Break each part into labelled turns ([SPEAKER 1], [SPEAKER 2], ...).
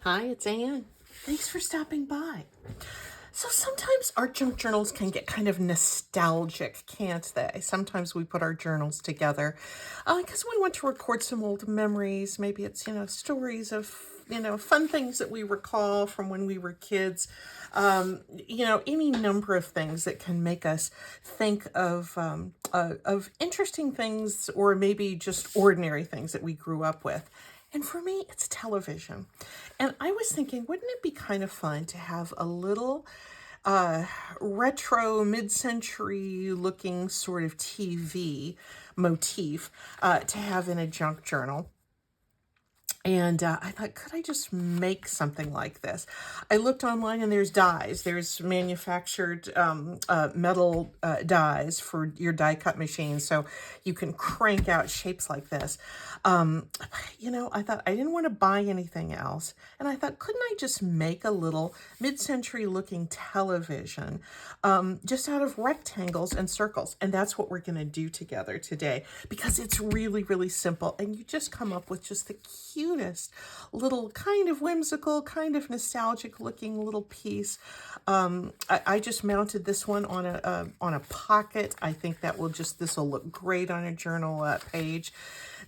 [SPEAKER 1] Hi, it's Anne. Thanks for stopping by. So sometimes our junk journals can get kind of nostalgic, can't they? Sometimes we put our journals together because we want to record some old memories. Maybe it's, stories of, fun things that we recall from when we were kids. Any number of things that can make us think of interesting things or maybe just ordinary things that we grew up with. And for me, it's television. And I was thinking, wouldn't it be kind of fun to have a little retro, mid-century looking sort of TV motif to have in a junk journal? And I thought, could I just make something like this? I looked online and there's dies. There's manufactured metal dies for your die cut machine. So you can crank out shapes like this. I thought I didn't want to buy anything else. And I thought, couldn't I just make a little mid-century looking television just out of rectangles and circles? And that's what we're going to do together today because it's really, really simple. And you just come up with just the cutest little kind of whimsical, kind of nostalgic looking little piece. I just mounted this one on a pocket. I think this will look great on a journal page.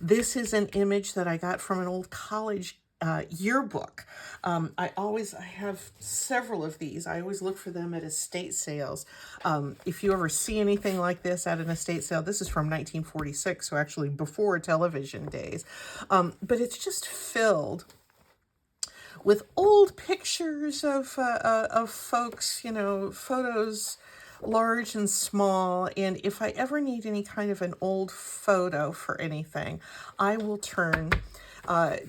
[SPEAKER 1] This is an image that I got from an old college yearbook. I have several of these. I always look for them at estate sales. If you ever see anything like this at an estate sale, this is from 1946, so actually before television days. But it's just filled with old pictures of folks, photos large and small. And if I ever need any kind of an old photo for anything, I will turn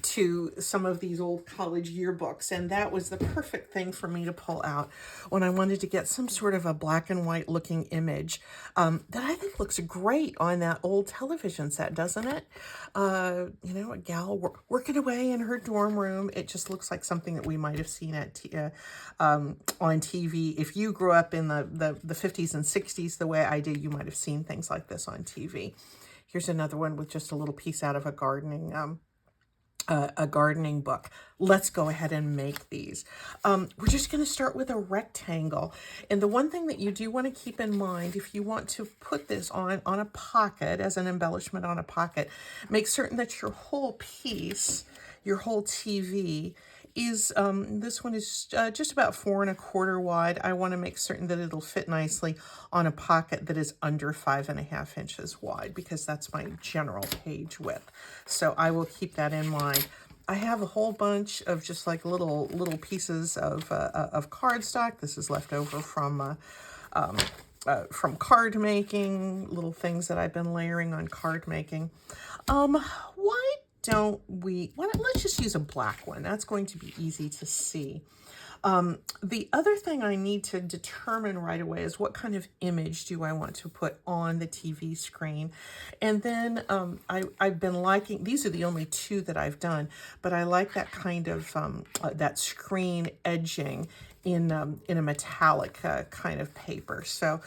[SPEAKER 1] to some of these old college yearbooks. And that was the perfect thing for me to pull out when I wanted to get some sort of a black and white looking image that I think looks great on that old television set, doesn't it? A gal working away in her dorm room. It just looks like something that we might have seen on TV. If you grew up in the 50s and 60s the way I did, you might have seen things like this on TV. Here's another one with just a little piece out of a gardening book. Let's go ahead and make these. We're just going to start with a rectangle. And the one thing that you do want to keep in mind, if you want to put this on a pocket, as an embellishment on a pocket, make certain that your whole piece, your whole TV, is this one is just about 4 1/4 wide. I want to make certain that it'll fit nicely on a pocket that is under 5 1/2 inches wide, because that's my general page width. So I will keep that in mind. I have a whole bunch of just like little pieces of cardstock. This is left over from card making, little things that I've been layering on card making. Let's just use a black one. That's going to be easy to see. The other thing I need to determine right away is what kind of image do I want to put on the TV screen. And then I've been liking, these are the only two that I've done, but I like that kind of, that screen edging in a metallic kind of paper. So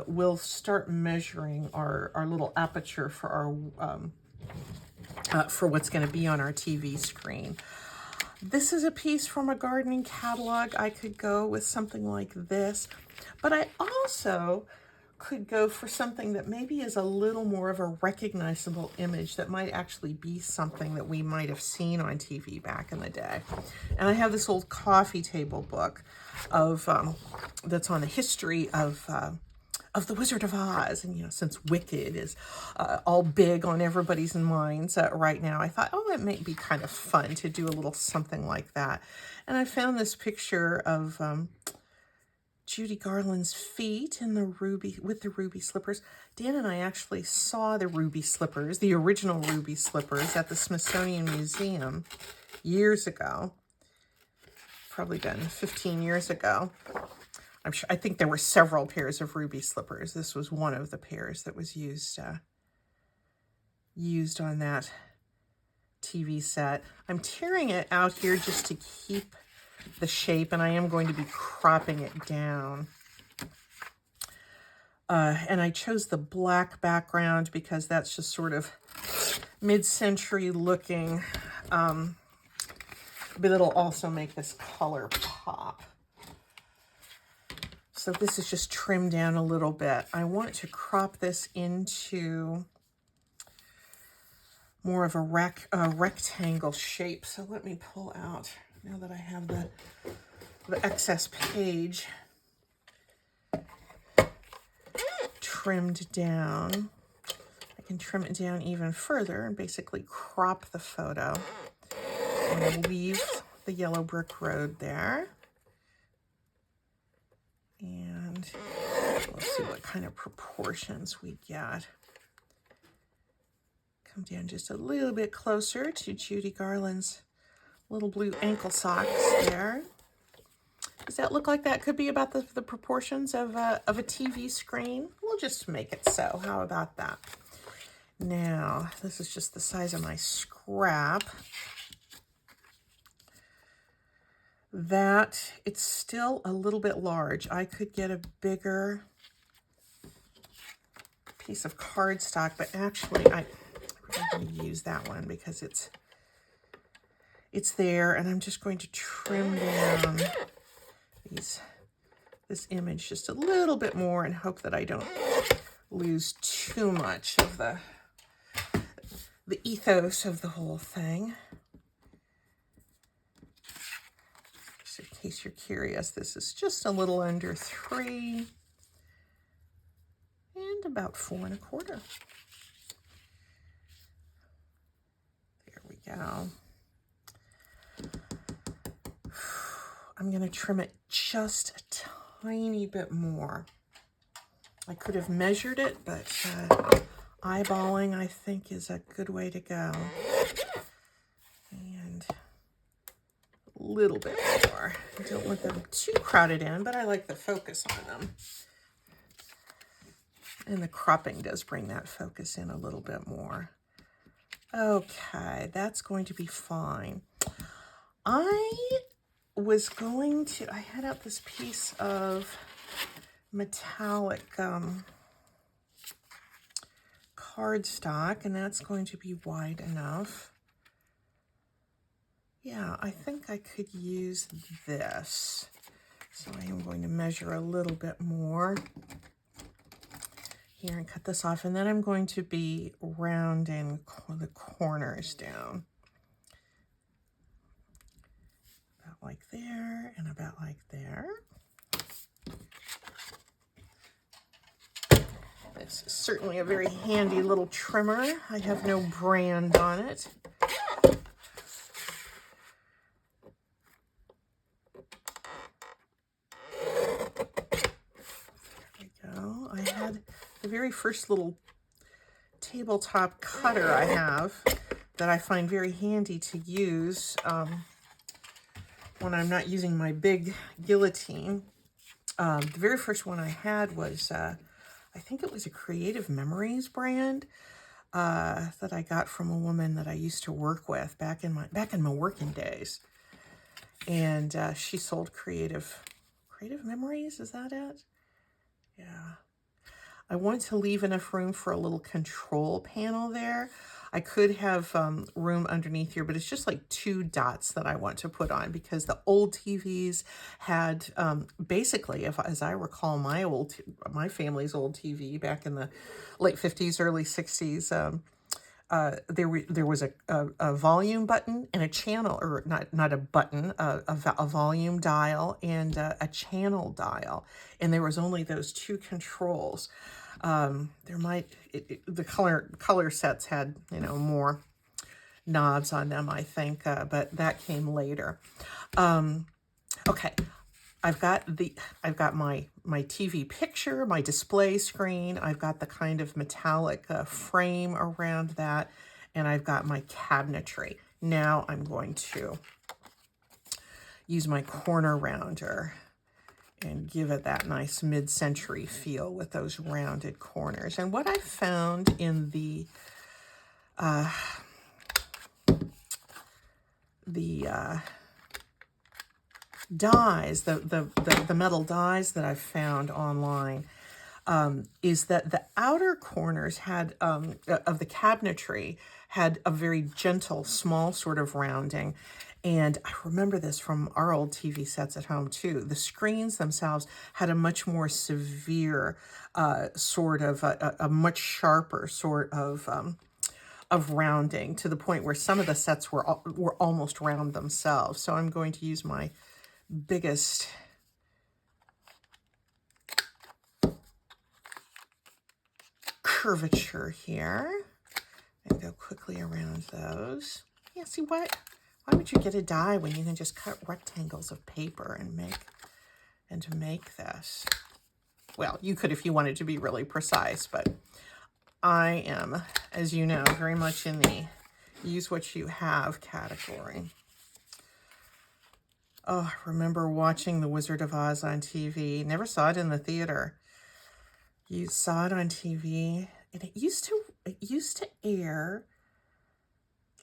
[SPEAKER 1] we'll start measuring our little aperture for for what's going to be on our TV screen. This is a piece from a gardening catalog. I could go with something like this, but I also could go for something that maybe is a little more of a recognizable image that might actually be something that we might have seen on TV back in the day. And I have this old coffee table book that's on the history of the Wizard of Oz. And, since Wicked is all big on everybody's minds right now, I thought, it might be kind of fun to do a little something like that. And I found this picture of Judy Garland's feet with the ruby slippers. Dan and I actually saw the ruby slippers, the original ruby slippers, at the Smithsonian Museum years ago. Probably been 15 years ago. I think there were several pairs of ruby slippers. This was one of the pairs that was used on that TV set. I'm tearing it out here just to keep the shape, and I am going to be cropping it down. And I chose the black background because that's just sort of mid-century looking. but it'll also make this color pop. So this is just trimmed down a little bit. I want to crop this into more of a rectangle shape. So let me pull out, now that I have the excess page trimmed down, I can trim it down even further and basically crop the photo and leave the yellow brick road there. And let's see what kind of proportions we get. Come down just a little bit closer to Judy Garland's little blue ankle socks there. Does that look like that could be about the proportions of a TV screen? We'll just make it so. How about that? Now, this is just the size of my scrap. That, it's still a little bit large. I could get a bigger piece of cardstock, but actually I'm going to use that one because it's there, and I'm just going to trim down this image just a little bit more and hope that I don't lose too much of the ethos of the whole thing. Just in case you're curious, this is just a little under 3 and about 4 1/4. There we go. I'm going to trim it just a tiny bit more. I could have measured it, but eyeballing, I think, is a good way to go. And a little bit more. I don't want them too crowded in, but I like the focus on them. And the cropping does bring that focus in a little bit more. Okay, that's going to be fine. I had out this piece of metallic cardstock, and that's going to be wide enough. Yeah, I think I could use this. So I am going to measure a little bit more here and cut this off, and then I'm going to be rounding the corners down. About like there and about like there. This is certainly a very handy little trimmer. I have no brand on it. I had the very first little tabletop cutter I have that I find very handy to use when I'm not using my big guillotine. The very first one I had was, I think it was a Creative Memories brand that I got from a woman that I used to work with back in my working days. And she sold Creative Memories, is that it? Yeah. I wanted to leave enough room for a little control panel there. I could have room underneath here, but it's just like 2 dots that I want to put on because the old TVs had basically, as I recall, my family's old TV back in the late 50s, early 60s. There was a volume button and a channel, or not a button, a volume dial and a channel dial, and there was only those 2 controls. The color sets had, more knobs on them, I think, but that came later. Okay, I've got my TV picture, my display screen. I've got the kind of metallic frame around that, and I've got my cabinetry. Now I'm going to use my corner rounder and give it that nice mid-century feel with those rounded corners. And what I found in the dies, the metal dies that I've found online, is that the outer corners had of the cabinetry had a very gentle, small sort of rounding, And I remember this from our old TV sets at home too. The screens themselves had a much more severe sort of, a much sharper sort of rounding, to the point where some of the sets were almost round themselves. So I'm going to use my biggest curvature here and go quickly around those. Yeah, see what? Why would you get a die when you can just cut rectangles of paper and make this? Well, you could if you wanted to be really precise, but I am, as you know, very much in the use what you have category. Oh, I remember watching The Wizard of Oz on TV. Never saw it in the theater. You saw it on TV, and it used to air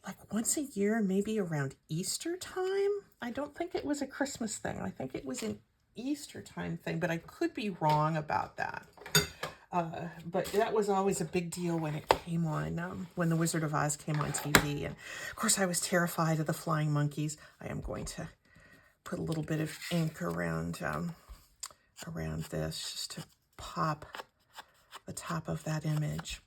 [SPEAKER 1] like once a year, maybe around Easter time. I don't think it was a Christmas thing. I think it was an Easter time thing, but I could be wrong about that. But that was always a big deal when it came on, when The Wizard of Oz came on TV. And of course, I was terrified of the flying monkeys. I am going to put a little bit of ink around this just to pop the top of that image.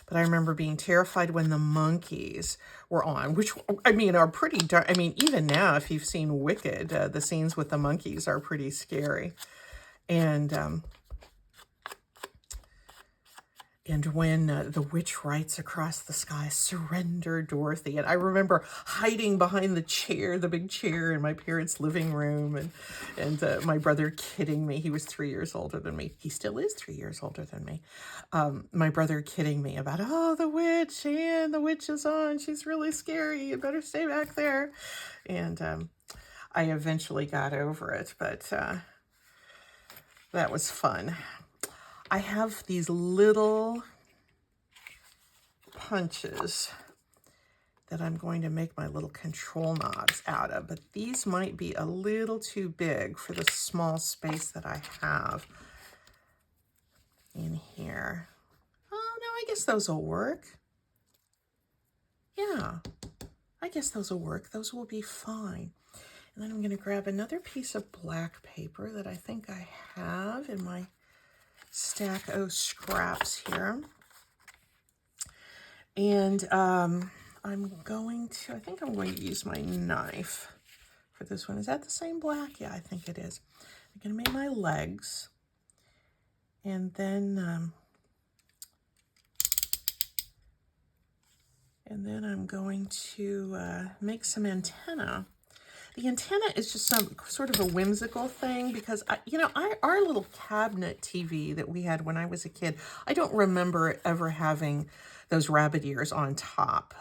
[SPEAKER 1] But I remember being terrified when the monkeys were on, which, I mean, are pretty dark. I mean, even now, if you've seen Wicked, the scenes with the monkeys are pretty scary. And when the witch writes across the sky, "Surrender, Dorothy." And I remember hiding behind the chair, the big chair in my parents' living room, and my brother kidding me. He was 3 years older than me. He still is 3 years older than me. My brother kidding me about, "Oh, the witch, and the witch is on. She's really scary. You better stay back there." And I eventually got over it, but that was fun. I have these little punches that I'm going to make my little control knobs out of, but these might be a little too big for the small space that I have in here. Oh, no, I guess those will work. Yeah, I guess those will work. Those will be fine. And then I'm going to grab another piece of black paper that I think I have in my stack of scraps here. And I think I'm going to use my knife for this one. Is that the same black? Yeah, I think it is. I'm going to make my legs. And then I'm going to make some antenna. The antenna is just some sort of a whimsical thing because, our little cabinet TV that we had when I was a kid, I don't remember ever having those rabbit ears on top.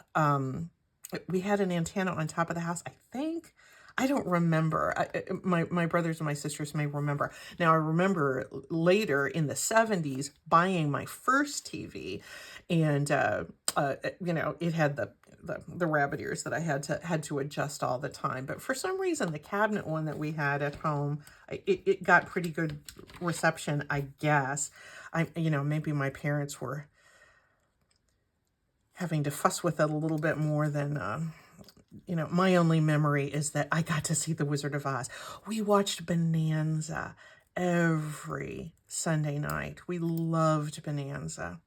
[SPEAKER 1] We had an antenna on top of the house, I think. I don't remember. My brothers and my sisters may remember. Now, I remember later in the 70s buying my first TV, and, it had the rabbit ears that I had to adjust all the time. But for some reason, the cabinet one that we had at home, it got pretty good reception, I guess. Maybe my parents were having to fuss with it a little bit more than, my only memory is that I got to see The Wizard of Oz. We watched Bonanza every Sunday night. We loved Bonanza.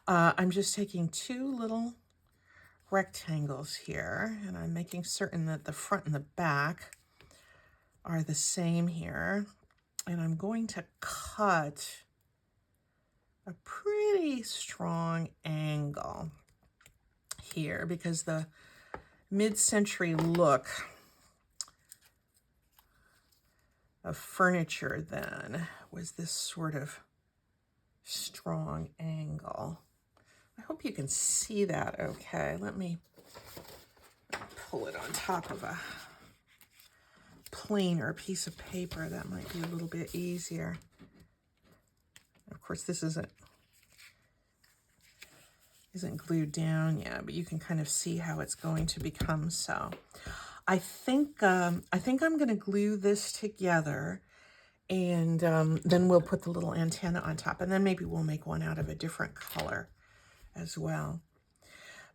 [SPEAKER 1] I'm just taking two little rectangles here, and I'm making certain that the front and the back are the same here. And I'm going to cut a pretty strong angle here because the mid-century look of furniture then was this sort of strong angle. I hope you can see that okay. Let me pull it on top of a plainer piece of paper. That might be a little bit easier. Of course, this isn't glued down yet, but you can kind of see how it's going to become so. I think I'm going to glue this together, and then we'll put the little antenna on top, and then maybe we'll make one out of a different color as well.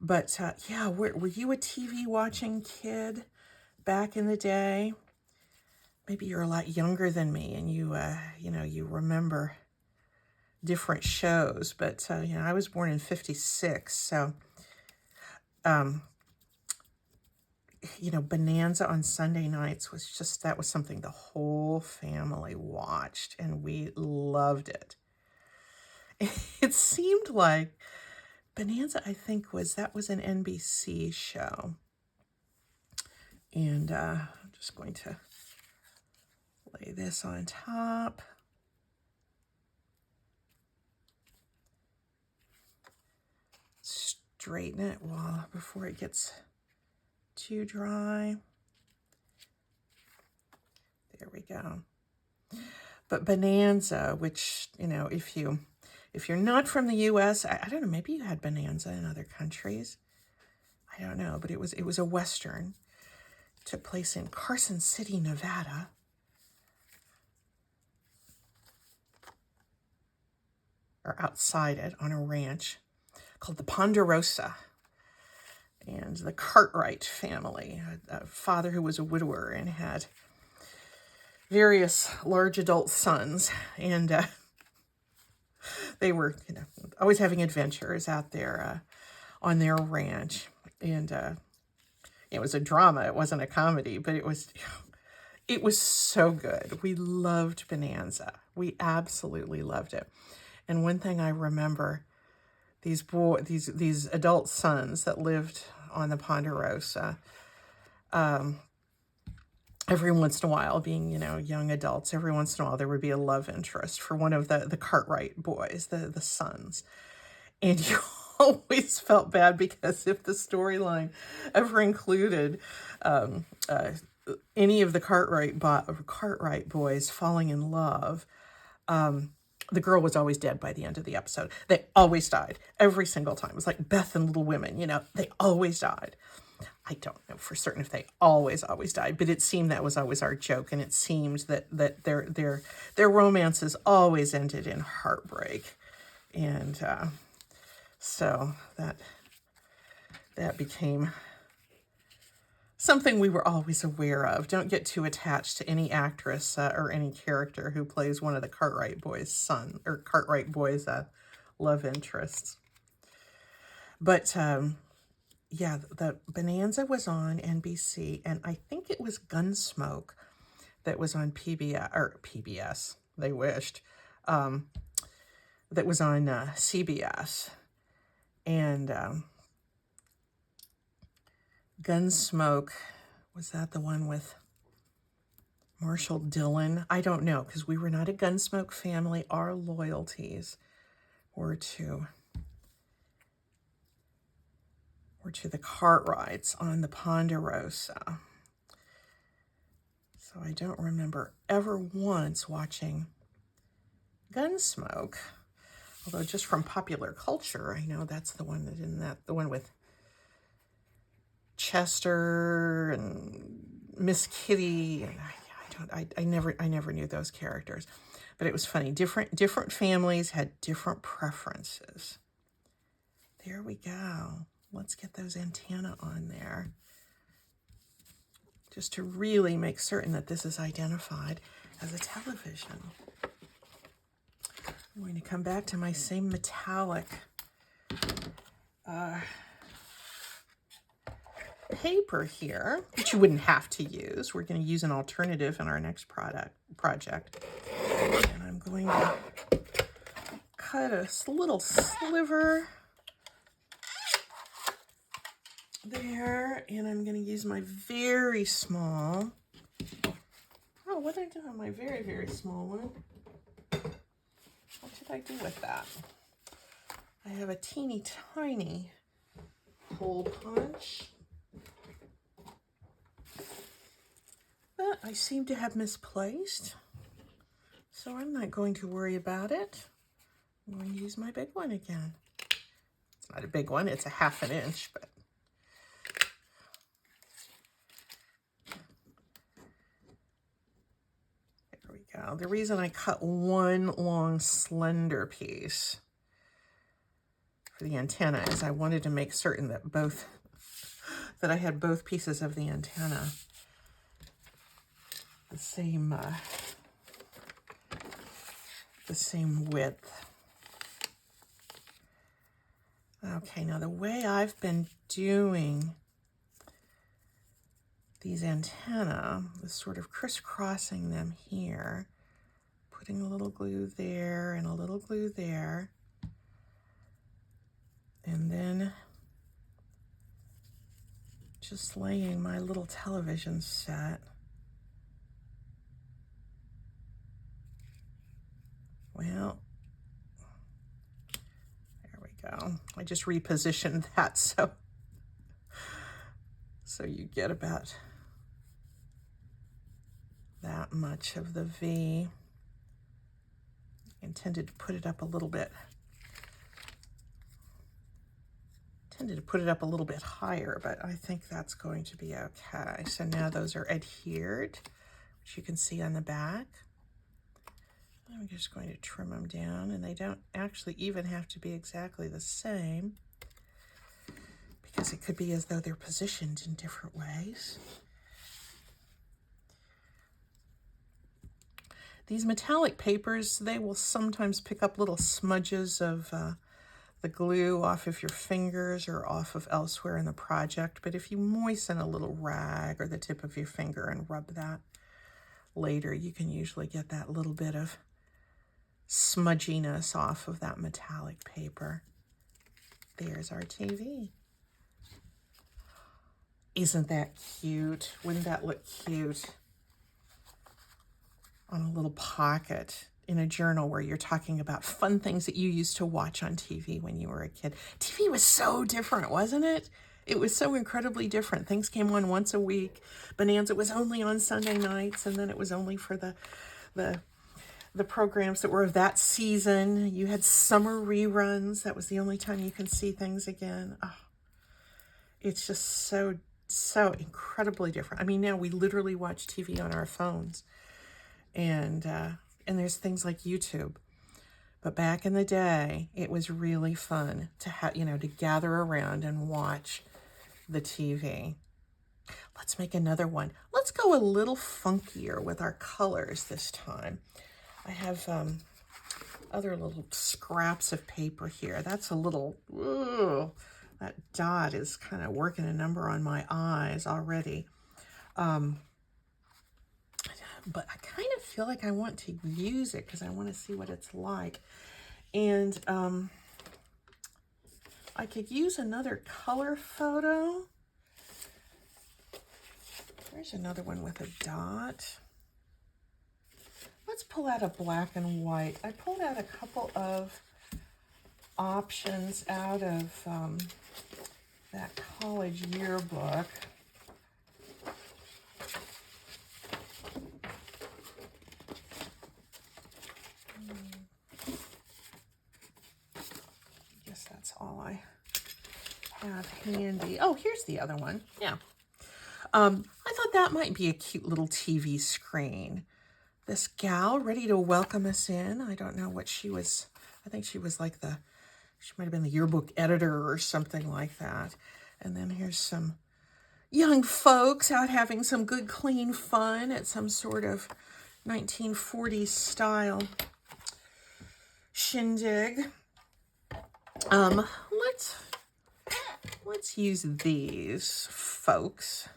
[SPEAKER 1] But yeah, were you a TV watching kid back in the day, maybe you're a lot younger than me and you, you know, you remember different shows, but, you know, I was born in 56, so, you know, Bonanza on Sunday nights was just, that was something the whole family watched, and we loved it. It seemed like Bonanza, I think, that was an NBC show. And I'm just going to lay this on top. Straighten it before it gets too dry. There we go. But Bonanza, which, you know, if you're not from the US, I don't know, maybe you had Bonanza in other countries. I don't know, but it was a Western. It took place in Carson City, Nevada. Or outside it on a ranch called the Ponderosa. And the Cartwright family, a father who was a widower and had various large adult sons, and they were, you know, always having adventures out there on their ranch. And it was a drama. It wasn't a comedy, but it was so good. We loved Bonanza. We absolutely loved it. And one thing I remember, these adult sons that lived on the Ponderosa, every once in a while, being, you know, young adults, every once in a while there would be a love interest for one of the Cartwright boys, the sons. And you always felt bad, because if the storyline ever included any of the Cartwright boys falling in love, the girl was always dead by the end of the episode. They always died every single time. It was like Beth and Little Women, you know, they always died. I don't know for certain if they always died, but it seemed that was always our joke, and it seemed that their romances always ended in heartbreak, and so that became something we were always aware of. Don't get too attached to any actress or any character who plays one of the Cartwright boys' love interests. But yeah, the Bonanza was on NBC, and I think it was Gunsmoke that was on PBS. They wished. That was on CBS, and Gunsmoke, was that the one with Marshall Dillon? I don't know, because we were not a Gunsmoke family. Our loyalties were to the Cartwrights on the Ponderosa. So I don't remember ever once watching Gunsmoke, although just from popular culture, I know that's the one the one with Chester and Miss Kitty, and I never knew those characters, but it was funny. Different families had different preferences. There we go. Let's get those antennae on there, just to really make certain that this is identified as a television. I'm going to come back to my same metallic paper here, which you wouldn't have to use. We're going to use an alternative in our next project. And I'm going to cut a little sliver there, and I'm going to use my very small, what did I do on my very, very small one? What did I do with that? I have a teeny tiny hole punch that I seem to have misplaced, so I'm not going to worry about it. I'm going to use my big one again. It's not a big one, it's a 1/2 inch, but there we go. The reason I cut one long slender piece for the antenna is I wanted to make certain that I had both pieces of the antenna the same width. Okay, now the way I've been doing these antennae is sort of crisscrossing them here, putting a little glue there and a little glue there, and then just laying my little television set. Well, there we go. I just repositioned that so you get about that much of the V. Intended to put it up a little bit. Intended to put it up a little bit higher, but I think that's going to be okay. So now those are adhered, which you can see on the back. I'm just going to trim them down, and they don't actually even have to be exactly the same, because it could be as though they're positioned in different ways. These metallic papers, they will sometimes pick up little smudges of the glue off of your fingers or off of elsewhere in the project, but if you moisten a little rag or the tip of your finger and rub that later, you can usually get that little bit of smudginess off of that metallic paper. There's our TV. Isn't that cute? Wouldn't that look cute on a little pocket in a journal where you're talking about fun things that you used to watch on TV when you were a kid? TV was so different, wasn't it? It was so incredibly different. Things came on once a week. Bonanza was only on Sunday nights, and then it was only for the programs that were of that season. You had summer reruns. That was the only time you can see things again. Oh, it's just so incredibly different. I mean, now we literally watch TV on our phones, and there's things like YouTube. But back in the day, it was really fun to have, to gather around and watch the TV. Let's make another one. Let's go a little funkier with our colors this time. I have other little scraps of paper here. That's a little, ooh, that dot is kind of working a number on my eyes already. But I kind of feel like I want to use it because I want to see what it's like. And I could use another color photo. There's another one with a dot. Let's pull out a black and white. I pulled out a couple of options out of that college yearbook. I guess that's all I have handy. Oh, here's the other one. Yeah. I thought that might be a cute little TV screen. This gal ready to welcome us in. I don't know what she was. I think she was like she might have been the yearbook editor or something like that. And then here's some young folks out having some good, clean fun at some sort of 1940s style shindig. Let's use these folks.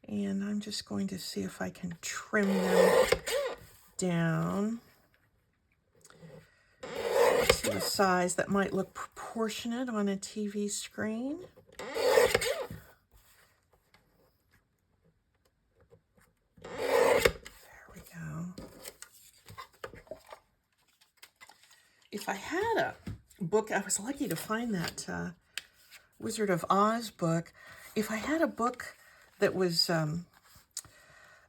[SPEAKER 1] And I'm just going to see if I can trim them down to a size that might look proportionate on a TV screen. There we go. If I had a book, I was lucky to find that Wizard of Oz book. If I had a book that was,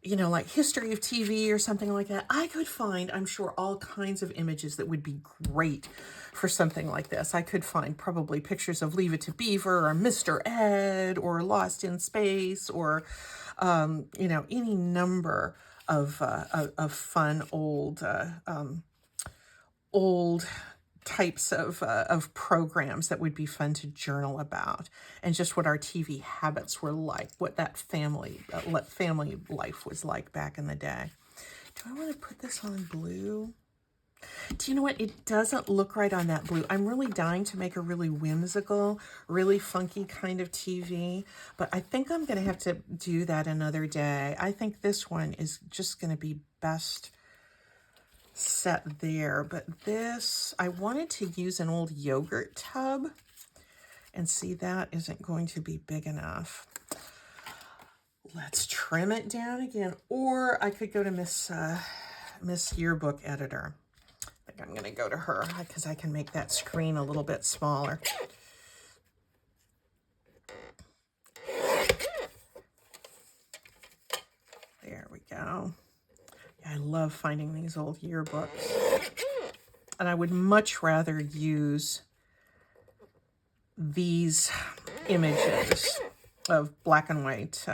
[SPEAKER 1] like History of TV or something like that, I could find, I'm sure, all kinds of images that would be great for something like this. I could find probably pictures of Leave It to Beaver or Mr. Ed or Lost in Space or, any number of fun old types of programs that would be fun to journal about, and just what our TV habits were like, what that family life was like back in the day. Do I want to put this on blue? Do you know what? It doesn't look right on that blue. I'm really dying to make a really whimsical, really funky kind of TV, but I think I'm going to have to do that another day. I think this one is just going to be best set there, but this, I wanted to use an old yogurt tub, and see, that isn't going to be big enough. Let's trim it down again, or I could go to Miss Yearbook Editor. I think I'm going to go to her because I can make that screen a little bit smaller. There we go. I love finding these old yearbooks. And I would much rather use these images of black and white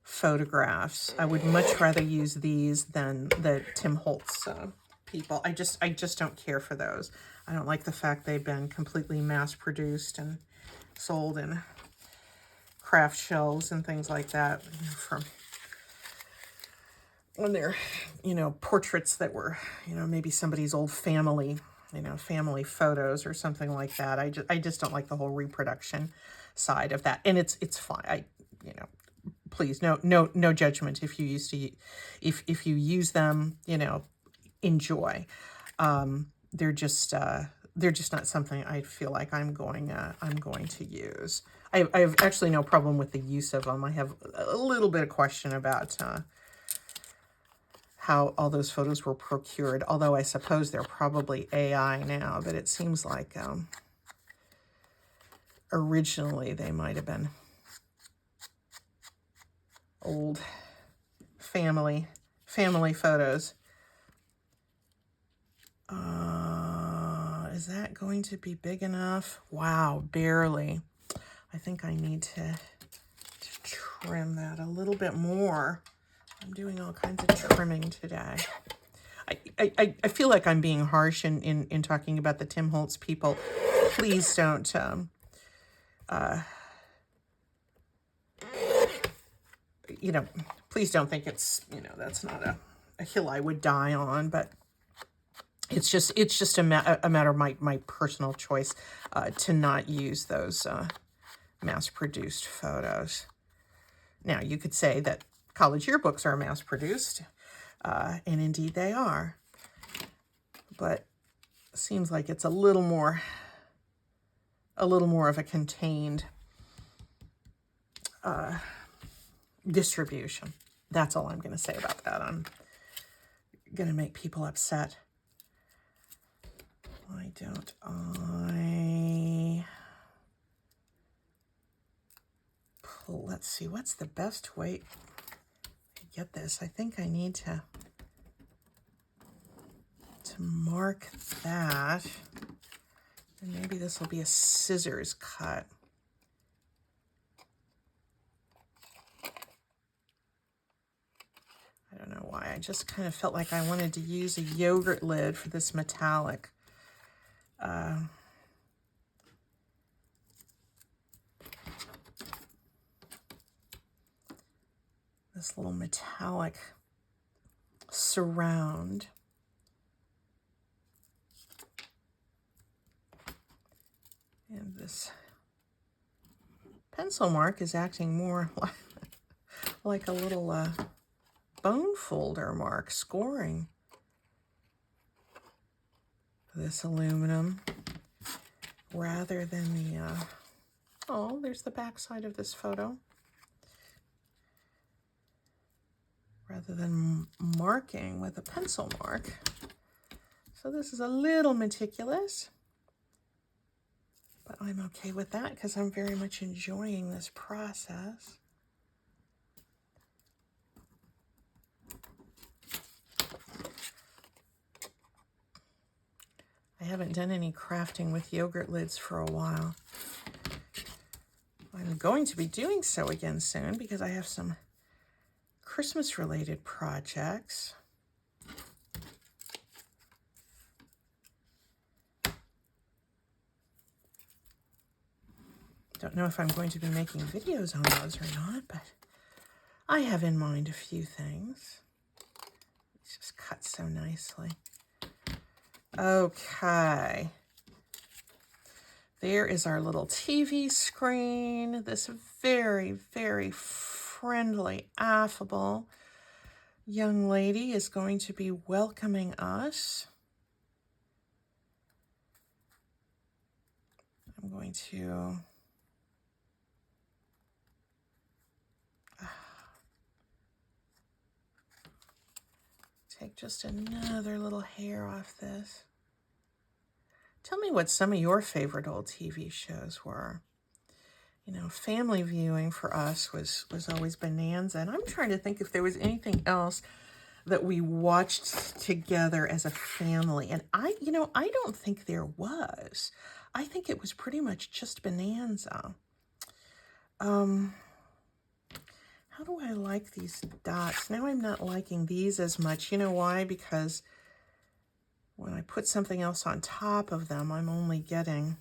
[SPEAKER 1] photographs. I would much rather use these than the Tim Holtz people. I just don't care for those. I don't like the fact they've been completely mass-produced and sold in craft shelves and things like that, from when they're, portraits that were, maybe somebody's old family, family photos or something like that. I just don't like the whole reproduction side of that. And it's fine. Please, no judgment if you if you use them, enjoy. They're just not something I feel like I'm going to use. I have actually no problem with the use of them. I have a little bit of question about how all those photos were procured, although I suppose they're probably AI now, but it seems like originally they might have been old family photos. Is that going to be big enough? Wow, barely. I think I need to trim that a little bit more. I'm doing all kinds of trimming today. I feel like I'm being harsh in talking about the Tim Holtz people. Please don't please don't think it's, that's not a hill I would die on, but it's just a matter of my personal choice to not use those mass-produced photos. Now, you could say that college yearbooks are mass-produced, and indeed they are, but it seems like it's a little more of a contained distribution. That's all I'm going to say about that. I'm going to make people upset. Why don't I pull? Let's see, what's the best way to get this? I think I need to mark that. And maybe this will be a scissors cut. I don't know why. I just kind of felt like I wanted to use a yogurt lid for this metallic. This little metallic surround. And this pencil mark is acting more like a little bone folder mark, scoring this aluminum rather than the, oh, there's the back side of this photo. Rather than marking with a pencil mark. So this is a little meticulous, but I'm okay with that because I'm very much enjoying this process. I haven't done any crafting with yogurt lids for a while. I'm going to be doing so again soon because I have some Christmas-related projects. Don't know if I'm going to be making videos on those or not, but I have in mind a few things. It's just cut so nicely. Okay. There is our little TV screen. This very, very friendly, affable young lady is going to be welcoming us. I'm going to take just another little hair off this. Tell me what some of your favorite old TV shows were. You know, family viewing for us was always Bonanza. And I'm trying to think if there was anything else that we watched together as a family. And I don't think there was. I think it was pretty much just Bonanza. How do I like these dots? Now I'm not liking these as much. You know why? Because when I put something else on top of them, I'm only getting,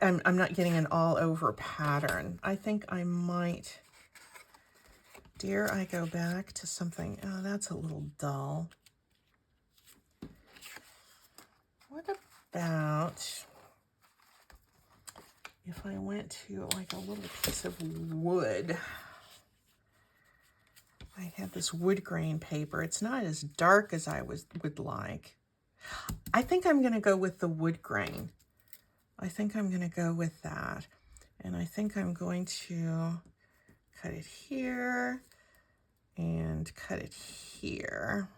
[SPEAKER 1] I'm not getting an all over pattern. I think I might, dare I go back to something, oh, that's a little dull. What about if I went to like a little piece of wood? I have this wood grain paper. It's not as dark as I would like. I think I'm going to go with the wood grain. I think I'm going to go with that. And I think I'm going to cut it here and cut it here.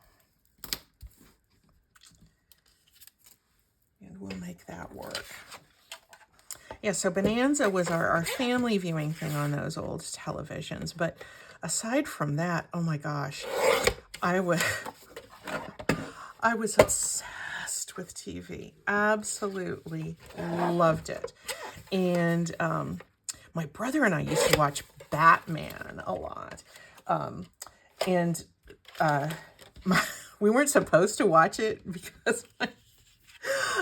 [SPEAKER 1] And we'll make that work. Yeah, so Bonanza was our family viewing thing on those old televisions. But aside from that, oh my gosh, I was obsessed with TV. Absolutely loved it. And my brother and I used to watch Batman a lot. We weren't supposed to watch it because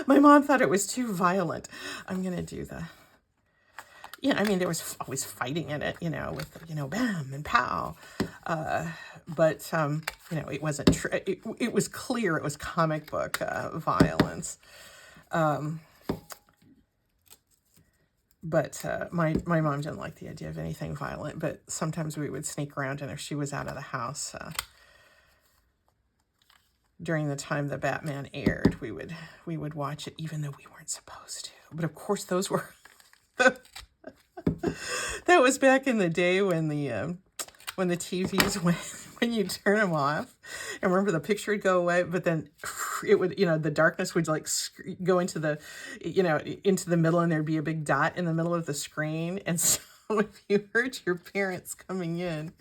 [SPEAKER 1] my mom thought it was too violent. I'm going to do the, I mean, there was always fighting in it, with, bam and pow. But it wasn't true. It was clear it was comic book violence. But my mom didn't like the idea of anything violent, but sometimes we would sneak around, and if she was out of the house during the time the Batman aired, we would watch it, even though we weren't supposed to. But of course, those were that was back in the day when the TVs went, when you turn them off, and remember the picture would go away, but then it would, the darkness would like go into the, into the middle, and there'd be a big dot in the middle of the screen. And so if you heard your parents coming in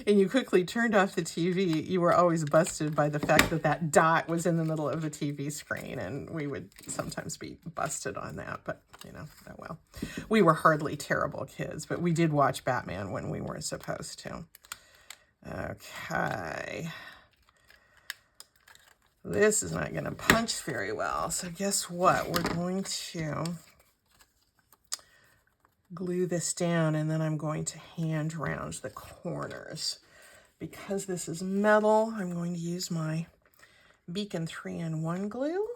[SPEAKER 1] and you quickly turned off the TV, you were always busted by the fact that that dot was in the middle of the TV screen. And we would sometimes be busted on that, but oh well. We were hardly terrible kids, but we did watch Batman when we weren't supposed to. Okay. This is not going to punch very well. So guess what? We're going to glue this down, and then I'm going to hand round the corners. Because this is metal, I'm going to use my Beacon 3-in-1 glue,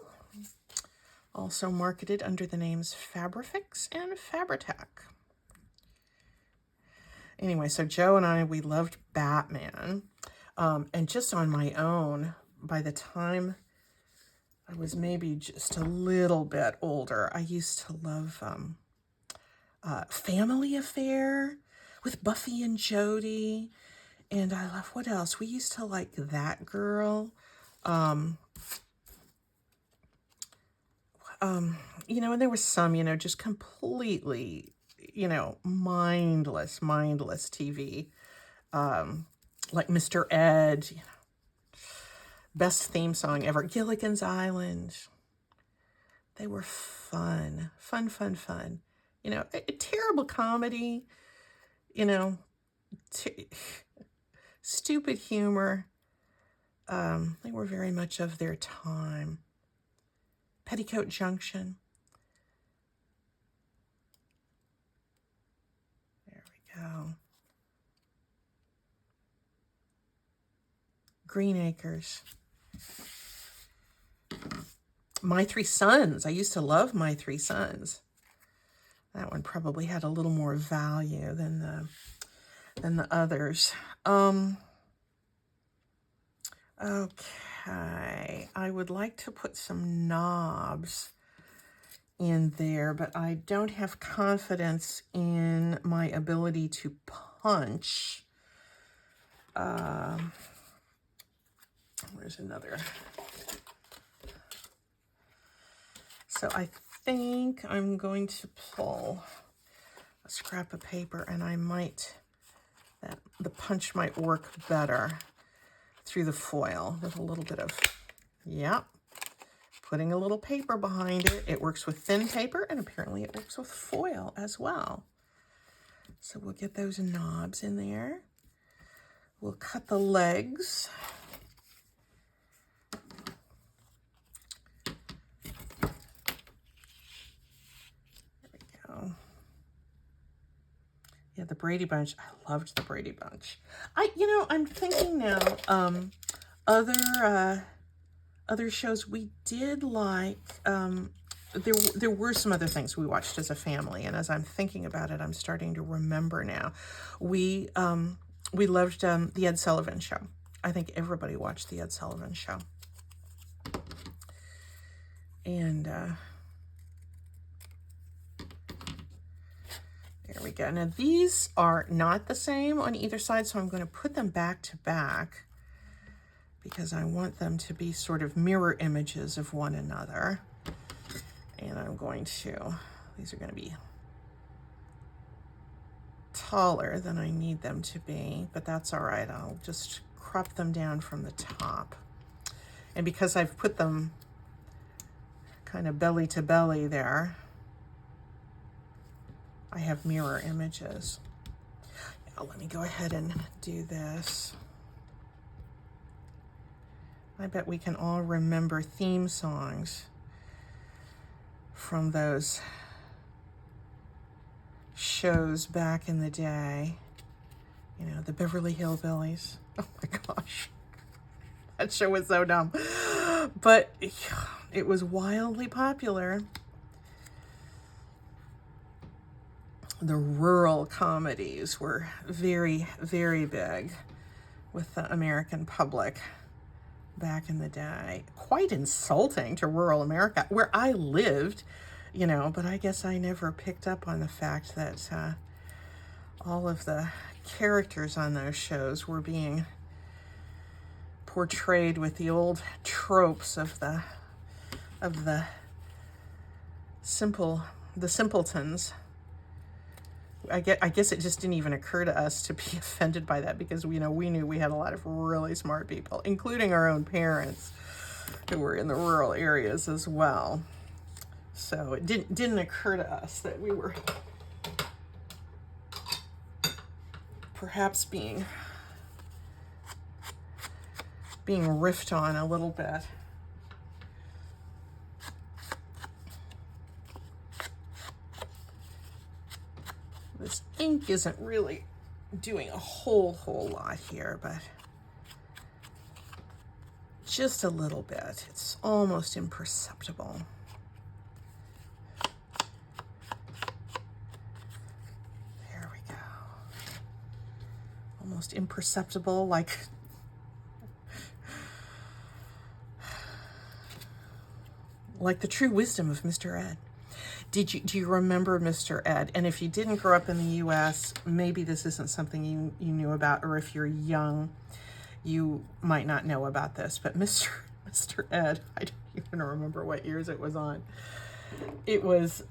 [SPEAKER 1] also marketed under the names Fabrifix and Fabritech. Anyway, so Joe and I, we loved Batman. And just on my own, by the time I was maybe just a little bit older, I used to love Family Affair with Buffy and Jody. And I love, what else? We used to like That Girl. And there was some, just completely, mindless TV. Like Mr. Ed, best theme song ever. Gilligan's Island. They were fun. A terrible comedy, stupid humor. They were very much of their time. Petticoat Junction. Green Acres. My Three Sons. I used to love My Three Sons. That one probably had a little more value than the others. Okay, I would like to put some knobs in there, but I don't have confidence in my ability to punch. Where's another? So I think I'm going to pull a scrap of paper, and I might, the punch might work better through the foil with a little bit of, yep, putting a little paper behind it. It works with thin paper, and apparently it works with foil as well. So we'll get those knobs in there. We'll cut the legs. Yeah, the Brady Bunch. I loved the Brady Bunch. I'm thinking now, other shows we did like, there were some other things we watched as a family, and as I'm thinking about it, I'm starting to remember now. We loved the Ed Sullivan Show. I think everybody watched the Ed Sullivan Show. And there we go. Now these are not the same on either side, so I'm going to put them back to back because I want them to be sort of mirror images of one another. And I'm going to, these are going to be taller than I need them to be, but that's all right. I'll just crop them down from the top. And because I've put them kind of belly to belly there, I have mirror images. Now, let me go ahead and do this. I bet we can all remember theme songs from those shows back in the day. You know, the Beverly Hillbillies. Oh my gosh. That show was so dumb. But it was wildly popular. The rural comedies were very, very big with the American public back in the day. Quite insulting to rural America, where I lived, you know, but I guess I never picked up on the fact that all of the characters on those shows were being portrayed with the old tropes of the simpletons. I guess it just didn't even occur to us to be offended by that because, you know, we knew we had a lot of really smart people, including our own parents, who were in the rural areas as well. So it didn't occur to us that we were perhaps being riffed on a little bit. This ink isn't really doing a whole lot here, but just a little bit. It's almost imperceptible. There we go. Almost imperceptible, like the true wisdom of Mr. Ed. Do you remember Mr. Ed? And if you didn't grow up in the U.S., maybe this isn't something you knew about, or if you're young, you might not know about this. But Mr. Ed, I don't even remember what years it was on. It was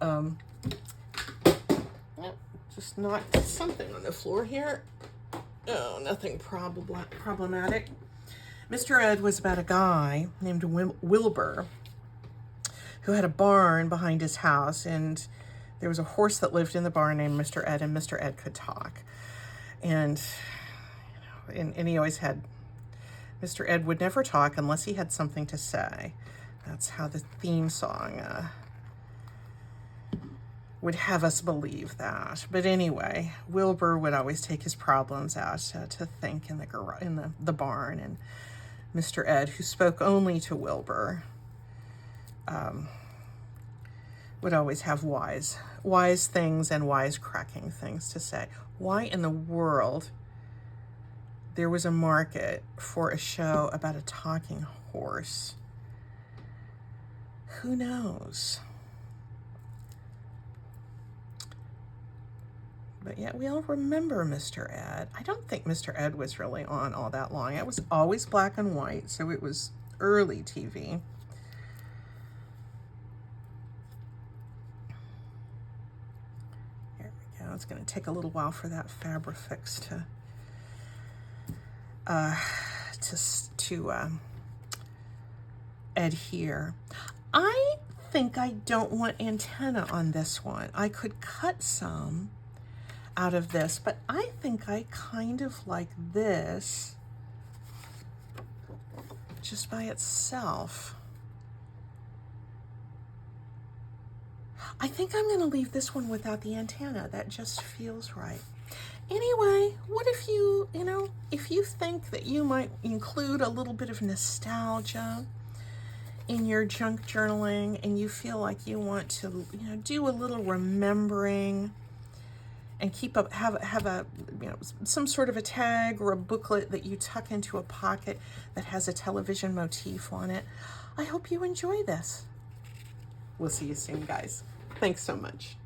[SPEAKER 1] just knocked something on the floor here. Oh, nothing problematic. Mr. Ed was about a guy named Wilbur, who had a barn behind his house, and there was a horse that lived in the barn named Mr. Ed, and Mr. Ed could talk. And, you know, and he always had, Mr. Ed would never talk unless he had something to say. That's how the theme song would have us believe that. But anyway, Wilbur would always take his problems out to think in the barn, and Mr. Ed, who spoke only to Wilbur, would always have wise things and wisecracking things to say. Why in the world there was a market for a show about a talking horse? Who knows? But yet we all remember Mr. Ed. I don't think Mr. Ed was really on all that long. It was always black and white, so it was early TV. There we go. It's going to take a little while for that Fabrifix to adhere. I think I don't want antenna on this one. I could cut some out of this, but I think I kind of like this just by itself. I think I'm going to leave this one without the antenna. That just feels right. Anyway, what if you, if you think that you might include a little bit of nostalgia in your junk journaling, and you feel like you want to, do a little remembering and have a some sort of a tag or a booklet that you tuck into a pocket that has a television motif on it, I hope you enjoy this. We'll see you soon, guys. Thanks so much.